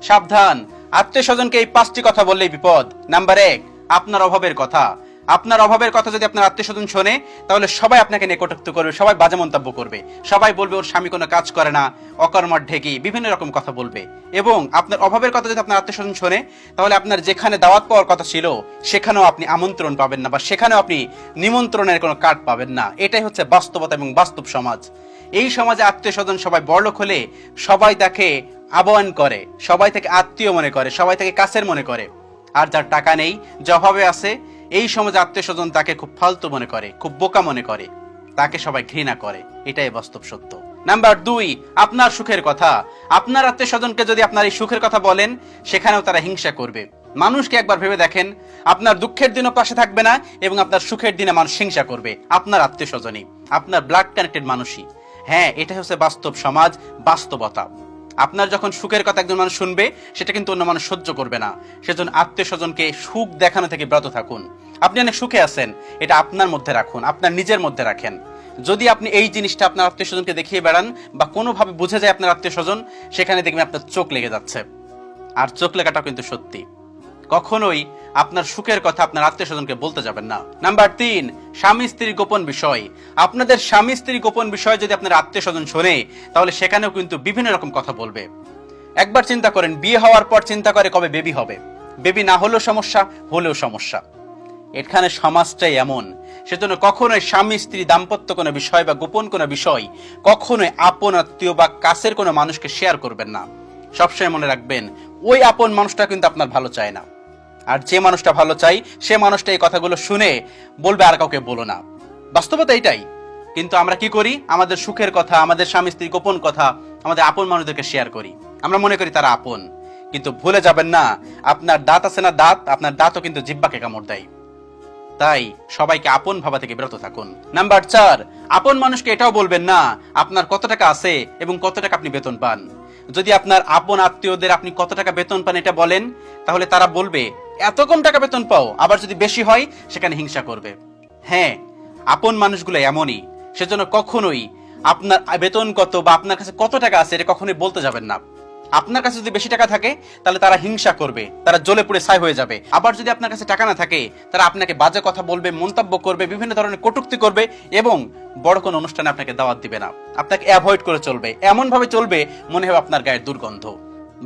সাবধান, আত্মীয় স্বজনকে এই 5টি কথা বললেই বিপদ। নাম্বার 1, আপনার অভাবের কথা। আপনার অভাবের কথা যদি আপনার আত্মীয় স্বজন শোনে, তাহলে সবাই আপনাকে নিয়ে কটূক্তি করবে, সবাই বাজে মন্তব্য করবে, সবাই বলবে ওর স্বামী কোনো কাজ করে না, অকর্মঠ ঢেকি, বিভিন্ন রকম কথা বলবে। এবং আপনার অভাবের কথা যদি আপনার আত্মীয় স্বজন শোনে, তাহলে আপনার যেখানে দাওয়াত পাওয়ার কথা ছিল সেখানেও আপনি আমন্ত্রণ পাবেন না, বা সেখানেও আপনি নিমন্ত্রণের কোনো কার্ড পাবেন না। এটাই হচ্ছে বাস্তবতা এবং বাস্তব সমাজ। এই সমাজে আত্মীয় স্বজন সবাই বড়লোক হলে সবাই তাকে আহ্বান করে, সবাই তাকে আত্মীয় মনে করে, সবাই তাকে কাছের মনে করে। আর যার টাকা নেই, যে অভাবে আছে, এই সমাজে আত্মীয় স্বজন তাকে খুব ফালতু মনে করে, খুব বোকা মনে করে, তাকে সবাই ঘৃণা করে। এটাই বাস্তব সত্য। নাম্বার 2, আপনার সুখের কথা। আপনার আত্মীয় স্বজনকে যদি আপনার এই সুখের কথা বলেন, সেখানেও তারা হিংসা করবে। মানুষকে একবার ভেবে দেখেন, আপনার দুঃখের দিনও পাশে থাকবে না এবং আপনার সুখের দিনে মানুষ হিংসা করবে। আপনার আত্মীয় স্বজনই, আপনার ব্লাড কানেক্টেড মানুষই। হ্যাঁ, এটা হচ্ছে বাস্তব সমাজ, বাস্তবতা। আপনার যখন সুখের কথা একজন মানুষ শুনবে, সেটা কিন্তু অন্য মানুষ সহ্য করবে না। সেজন্য আত্মীয় স্বজনকে সুখ দেখানো থেকে বিরত থাকুন। আপনি অনেক সুখে আছেন, এটা আপনার মধ্যে রাখুন, আপনার নিজের মধ্যে রাখেন। যদি আপনি এই জিনিসটা আপনার আত্মীয় স্বজনকে দেখিয়ে বেড়ান বা কোনোভাবে বুঝে যায় আপনার আত্মীয় স্বজন, সেখানে দেখবেন আপনার চোখ লেগে যাচ্ছে। আর চোখ লেগাটা কিন্তু সত্যি। কখনোই আপনার সুখের কথা আপনার আত্মীয় স্বজনকে বলতে যাবেন না। নাম্বার 3, স্বামী স্ত্রীর গোপন বিষয়। আপনাদের স্বামী স্ত্রীর গোপন বিষয় যদি আপনার আত্মীয় স্বজন শোনে, তাহলে সেখানেও কিন্তু বিভিন্ন রকম কথা বলবে। একবার চিন্তা করেন, বিয়ে হওয়ার পর চিন্তা করে কবে বেবি হবে। বেবি না হলেও সমস্যা, হলেও সমস্যা। এখানে সমাজটাই এমন। সেজন্য কখনোই স্বামী স্ত্রী দাম্পত্য কোনো বিষয় বা গোপন কোনো বিষয় কখনোই আপন আত্মীয় বা কাছের কোনো মানুষকে শেয়ার করবেন না। সবসময় মনে রাখবেন, ওই আপন মানুষটা কিন্তু আপনার ভালো চায় না। আর যে মানুষটা ভালো চাই, সে মানুষটা এই কথাগুলো শুনে বলবে আর কাউকে বলো না। বাস্তবতা এটাই। কিন্তু আমরা কি করি, আমাদের সুখের কথা, আমাদের স্বামী স্ত্রী গোপন কথা আমাদের আপন মানুষদেরকে শেয়ার করি। আমরা মনে করি তারা আপন। কিন্তু ভুলে যাবেন না, আপনার দাঁত আছে না দাঁত, আপনার দাঁতও কিন্তু জিহ্বাকে কামড় দেয়। তাই সবাইকে আপন ভাবা থেকে বিরত থাকুন। নাম্বার 4, আপন মানুষকে এটাও বলবেন না আপনার কত টাকা আছে এবং কত টাকা আপনি বেতন পান। যদি আপনার আপন আত্মীয়দের আপনি কত টাকা বেতন পান এটা বলেন, তাহলে তারা বলবে এত কম টাকা বেতন পাও। আবার যদি বেশি হয়, সেখানে হিংসা করবে। হ্যাঁ, আপন মানুষগুলো এমনই। সেজন্য কখনোই আপনার বেতন কত বা আপনার কাছে কত টাকা আছে এটা কখনোই বলতে যাবেন না। আপনার কাছে যদি বেশি টাকা থাকে, তাহলে তারা হিংসা করবে, তারা জ্বলে পুড়ে ছাই হয়ে যাবে। আবার যদি আপনার কাছে টাকা না থাকে, তারা আপনাকে বাজে কথা বলবে, মন্তব্য করবে, বিভিন্ন ধরনের কটূক্তি করবে এবং বড় কোনো অনুষ্ঠানে আপনাকে দাওয়াত দিবে না, আপনাকে অ্যাভয়েড করে চলবে। এমন ভাবে চলবে মনে হবে আপনার গায়ের দুর্গন্ধ।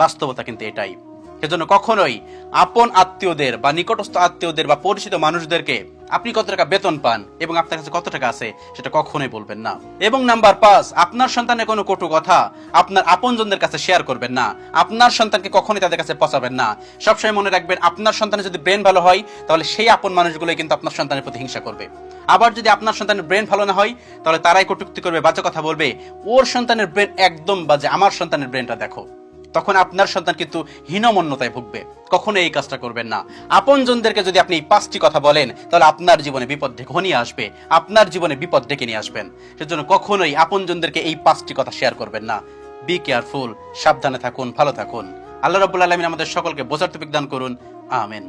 বাস্তবতা কিন্তু এটাই। সেজন্য কখনোই আপন আত্মীয়দের বা নিকটস্থ আত্মীয়দের বা পরিচিত মানুষদেরকে আপনি কত টাকা বেতন পান এবং আপনার কাছে কত টাকা আছে সেটা কখনোই বলবেন না। এবং নাম্বার 5, আপনার সন্তানের কোনো কটু কথা আপনার আপনজনদের কাছে শেয়ার করবেন না। আপনার সন্তানকে কখনোই তাদের কাছে পচাবেন না। সবসময় মনে রাখবেন, আপনার সন্তানের যদি ব্রেন ভালো হয়, তাহলে সেই আপন মানুষগুলোই কিন্তু আপনার সন্তানের প্রতি হিংসা করবে। আবার যদি আপনার সন্তানের ব্রেন ভালো না হয়, তাহলে তারাই কটূক্তি করবে, বাজে কথা বলবে, ওর সন্তানের ব্রেন একদম বাজে, আমার সন্তানের ব্রেনটা দেখো। তখন আপনার সন্তান কিন্তু হীনমন্যতায় ভুগবে। কখনো এই কাজটা করবেন না। আপনজনদেরকে যদি আপনি এই 5টি কথা বলেন, তাহলে আপনার জীবনে বিপদ ঘনিয়ে আসবে, আপনার জীবনে বিপদ ডেকে নিয়ে আসবেন। সেজন্য কখনোই আপনজনদেরকে এই 5টি কথা শেয়ার করবেন না। বি কেয়ারফুল, সাবধানে থাকুন, ভালো থাকুন। আল্লাহ রাব্বুল আলামিন আমাদের সকলকে বোঝার তৌফিক দান করুন। আমিন।